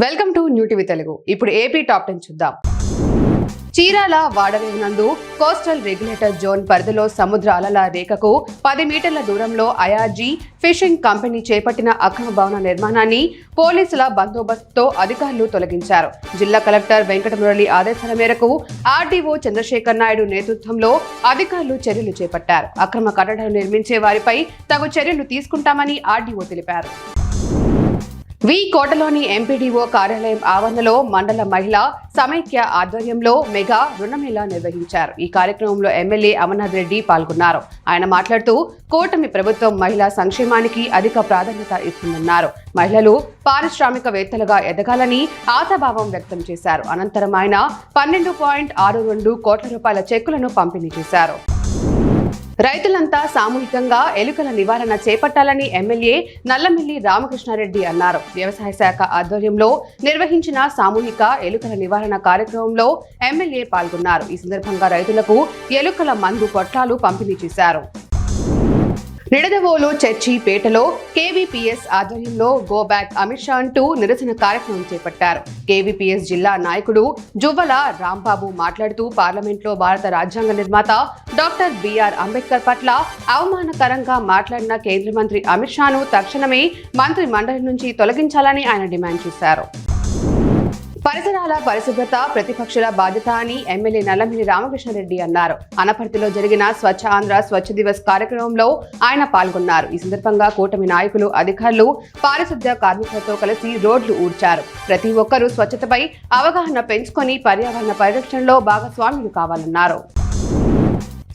Welcome to new TV Telugu. ఇప్పుడు AP top 10 చూద్దాం. చీరాల వాడరేవు నందు కోస్టల్ రెగ్యులేటర్ జోన్ పరిధిలో సముద్ర అలల రేఖకు 10 మీటర్ల దూరంలో ఐఆర్జీ ఫిషింగ్ కంపెనీ చేపట్టిన అక్రమ భవన నిర్మాణాన్ని పోలీసుల బందోబస్తుతో అధికారులు తొలగించారు. జిల్లా కలెక్టర్ వెంకటమురళి ఆదేశాల మేరకు ఆర్డీఓ చంద్రశేఖర్ నాయుడు నేతృత్వంలో అధికారులు చర్యలు చేపట్టారు. అక్రమ కట్టడాలు నిర్మించే వారిపై తగు చర్యలు తీసుకుంటామని ఆర్డీఓ తెలిపారు. కోటలోని ఎంపీడీఓ కార్యాలయం ఆవరణలో మండల మహిళా సమైక్య ఆధ్వర్యంలో మెగా రుణమేళా నిర్వహించారు. ఈ కార్యక్రమంలో ఎమ్మెల్యే అమర్నాథ్ రెడ్డి పాల్గొన్నారు. ఆయన మాట్లాడుతూ కూటమి ప్రభుత్వం మహిళా సంక్షేమానికి అధిక ప్రాధాన్యత ఇస్తుందన్నారు. మహిళలు పారిశ్రామికవేత్తలుగా ఎదగాలని ఆశాభావం వ్యక్తం చేశారు. అనంతరం ఆయన 12.62 కోట్ల రూపాయల చెక్కులను పంపిణీ చేశారు. రైతులంతా సామూహికంగా ఎలుకల నివారణ చేపట్టాలని ఎమ్మెల్యే నల్లమిల్లి రామకృష్ణారెడ్డి అన్నారు. వ్యవసాయ శాఖ ఆధ్వర్యంలో నిర్వహించిన సామూహిక ఎలుకల నివారణ కార్యక్రమంలో ఎమ్మెల్యే పాల్గొన్నారు. ఈ సందర్భంగా రైతులకు ఎలుకల మందు పొట్లాలు పంపిణీ చేశారు. నిడదవోలు చర్చిపేటలో కేవీపీఎస్ ఆధ్వర్యంలో గో బ్యాక్ అమిత్ షా అంటూ నిరసన కార్యక్రమం చేపట్టారు. కేవీపీఎస్ జిల్లా నాయకుడు జువ్వల రాంబాబు మాట్లాడుతూ పార్లమెంట్లో భారత రాజ్యాంగ నిర్మాత డాక్టర్ బిఆర్ అంబేద్కర్ పట్ల అవమానకరంగా మాట్లాడిన కేంద్ర మంత్రి అమిత్ షాను తక్షణమే మంత్రి మండలి నుంచి తొలగించాలని ఆయన డిమాండ్ చేశారు. పరిసరాల పరిశుభ్రత ప్రతిపక్షుల బాధ్యత అని ఎమ్మెల్యే నల్లమిల్లి రామకృష్ణారెడ్డి అన్నారు. అనపర్తిలో జరిగిన స్వచ్ఛ ఆంధ్ర స్వచ్ఛ దివస్ కార్యక్రమంలో ఆయన పాల్గొన్నారు. ఈ సందర్భంగా కూటమి నాయకులు, అధికారులు పారిశుద్ధ్య కార్మికులతో కలిసి రోడ్లు ఊడ్చారు. ప్రతి ఒక్కరూ స్వచ్ఛతపై అవగాహన పెంచుకొని పర్యావరణ పరిరక్షణలో భాగస్వాములు కావాలన్నారు.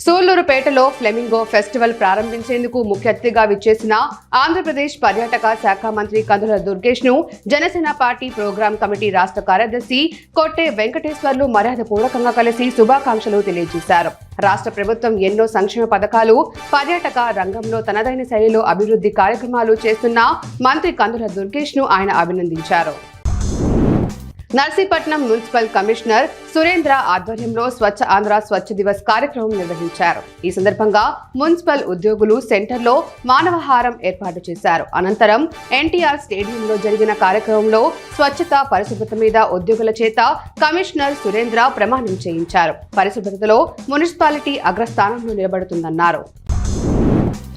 సూళ్లూరుపేటలో ఫ్లెమింగో ఫెస్టివల్ ప్రారంభించేందుకు ముఖ్య అతిథిగా విచ్చేసిన ఆంధ్రప్రదేశ్ పర్యాటక శాఖ మంత్రి కందుల దుర్గేష్ ను జనసేన పార్టీ ప్రోగ్రాం కమిటీ రాష్ట్ర కార్యదర్శి కొట్టే వెంకటేశ్వర్లు మర్యాదపూర్వకంగా కలిసి శుభాకాంక్షలు తెలియజేశారు. రాష్ట్ర ప్రభుత్వం ఎన్నో సంక్షేమ పథకాలు, పర్యాటక రంగంలో తనదైన శైలిలో అభివృద్ధి కార్యక్రమాలు చేస్తున్న మంత్రి కందుల దుర్గేష్ ను ఆయన అభినందించారు. నర్సీపట్నం మున్సిపల్ కమిషనర్ సురేంద్ర ఆధ్వర్యంలో స్వచ్ఛ ఆంధ్ర స్వచ్ఛ దివస్ కార్యక్రమం నిర్వహించారు. ఈ సందర్భంగా మున్సిపల్ ఉద్యోగులు సెంటర్లో మానవహారం ఏర్పాటు చేశారు. అనంతరం ఎన్టీఆర్ స్టేడియంలో జరిగిన కార్యక్రమంలో స్వచ్ఛత పరిశుభ్రత మీద ఉద్యోగుల చేత కమిషనర్ సురేంద్ర ప్రమాణం చేయించారు. పరిశుభ్రతలో మున్సిపాలిటీ అగ్రస్థానంలో నిలబడుతుందన్నారు.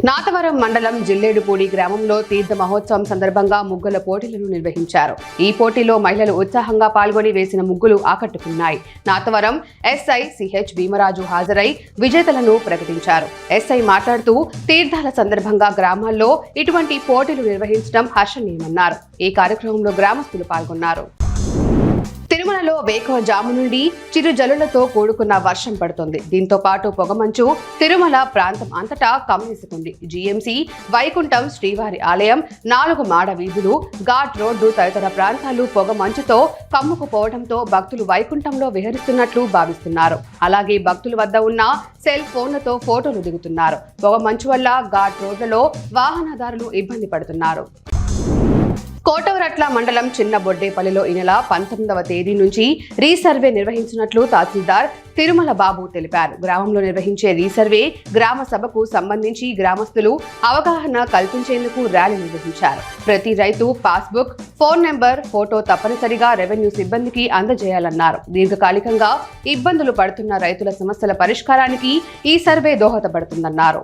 నాతవరం మండలం జిల్లేడుపూడి గ్రామంలో తీర్థ మహోత్సవం సందర్భంగా ముగ్గుల పోటీలను నిర్వహించారు. ఈ పోటీలో మహిళలు ఉత్సాహంగా పాల్గొని వేసిన ముగ్గులు ఆకట్టుకున్నాయి. నాతవరం ఎస్ఐ సిహెచ్ భీమరాజు హాజరై విజేతలను ప్రకటించారు. ఎస్ఐ మాట్లాడుతూ తీర్థాల సందర్భంగా గ్రామాల్లో ఇటువంటి పోటీలు నిర్వహించడం హర్షణీయమన్నారు. ఈ కార్యక్రమంలో గ్రామస్తులు పాల్గొన్నారు. తిరుమలలో వేకువజాము నుండి చిరు జల్లులతో కూడుకున్న వర్షం పడుతుంది. దీంతో పాటు పొగమంచు తిరుమల ప్రాంతం అంతటా కమ్మేసుకుంది. జీఎంసీ, వైకుంఠం శ్రీవారి ఆలయం, 4 మాడ వీధులు, ఘాట్ రోడ్డు తదితర ప్రాంతాలు పొగమంచుతో కమ్ముకుపోవడంతో భక్తులు వైకుంఠంలో విహరిస్తున్నట్లు భావిస్తున్నారు. అలాగే భక్తుల వద్ద ఉన్న సెల్ ఫోన్లతో ఫోటోలు దిగుతున్నారు. పొగమంచు వల్ల ఘాట్ రోడ్లలో వాహనదారులు ఇబ్బంది పడుతున్నారు. కోటవరట్ల మండలం చిన్న బొడ్డేపల్లిలో ఈ నెల 19వ తేదీ నుంచి రీసర్వే నిర్వహించినట్లు తహసీల్దార్ తిరుమల బాబు తెలిపారు. గ్రామంలో నిర్వహించే రీసర్వే గ్రామ సభకు సంబంధించి గ్రామస్తులు అవగాహన కల్పించేందుకు ర్యాలీ నిర్వహించారు. ప్రతి రైతు పాస్బుక్, ఫోన్ నెంబర్, ఫోటో తప్పనిసరిగా రెవెన్యూ సిబ్బందికి అందజేయాలన్నారు. దీర్ఘకాలికంగా ఇబ్బందులు పడుతున్న రైతుల సమస్యల పరిష్కారానికి ఈ సర్వే దోహదపడుతుందన్నారు.